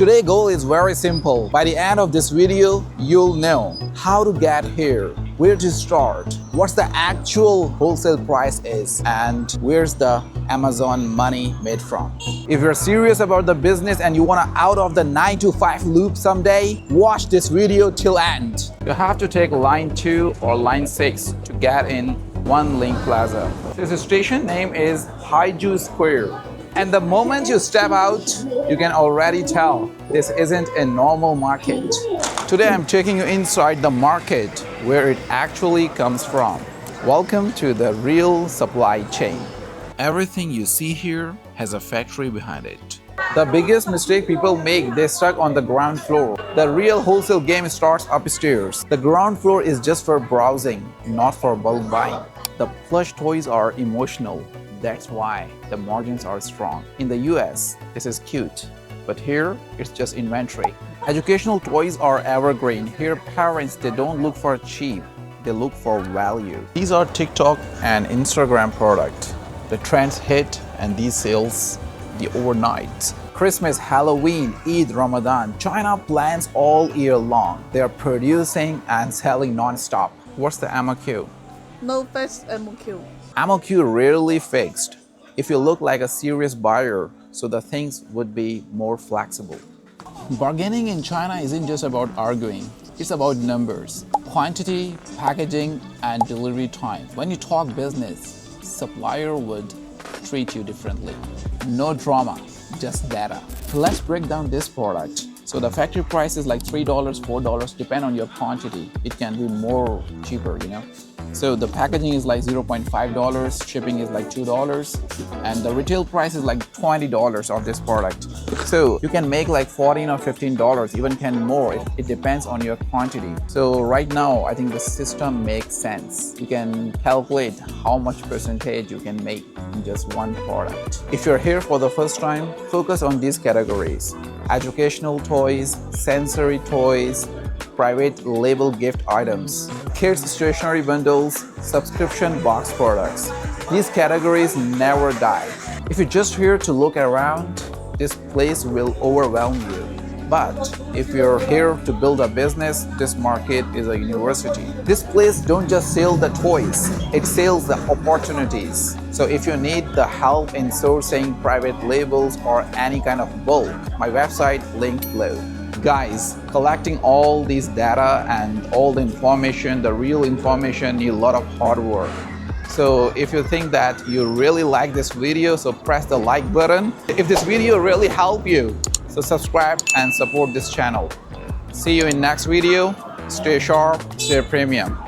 Today's goal is very simple. By the end of this video, you'll know how to get here, where to start, what's the actual wholesale price is, and where's the Amazon money made from. If you're serious about the business and you want to out of the 9 to 5 loop someday, watch this video till end. You have to take line 2 or line 6 to get in Onelink Plaza. This station name is Haiju Square. And the moment you step out, you can already tell this isn't a normal market. Today I'm taking you inside the market where it actually comes from. Welcome to the real supply chain. Everything you see here has a factory behind it. The biggest mistake people make, they stuck on the ground floor. The real wholesale game starts upstairs. The ground floor is just for browsing, not for bulk buying. The plush toys are emotional. That's why the margins are strong. In the US, this is cute, but here it's just inventory. Educational toys are evergreen. Here parents, they don't look for cheap, they look for value. These are TikTok and Instagram products. The trends hit and these sales, the overnight. Christmas, Halloween, Eid, Ramadan, China plans all year long. They are producing and selling non-stop. What's the MOQ? No fixed MOQ. MOQ rarely fixed. If you look like a serious buyer, so the things would be more flexible. Bargaining in China isn't just about arguing, it's about numbers, quantity, packaging, and delivery time. When you talk business, supplier would treat you differently. No drama, just data. Let's break down this product. So the factory price is like $3, $4, depend on your quantity. It can be more cheaper, So the packaging is like $0.5, shipping is like $2, and the retail price is like $20 of this product. So you can make like $14 or $15, even can more. It depends on your quantity. So right now, I think the system makes sense. You can calculate how much percentage you can make in just one product. If you're here for the first time, focus on these categories: educational toys, sensory toys, private label gift items, kids stationery bundles, subscription box products. These categories never die. If you're just here to look around, this place will overwhelm you. But if you're here to build a business, this market is a university. This place don't just sell the toys, it sells the opportunities. So if you need the help in sourcing private labels or any kind of bulk, my website linked below. Guys, collecting all these data and all the information, the real information, need a lot of hard work. So if you think that you really like this video, so press the like button. If this video really helped you, so subscribe and support this channel. See you in next video. Stay sharp, stay premium.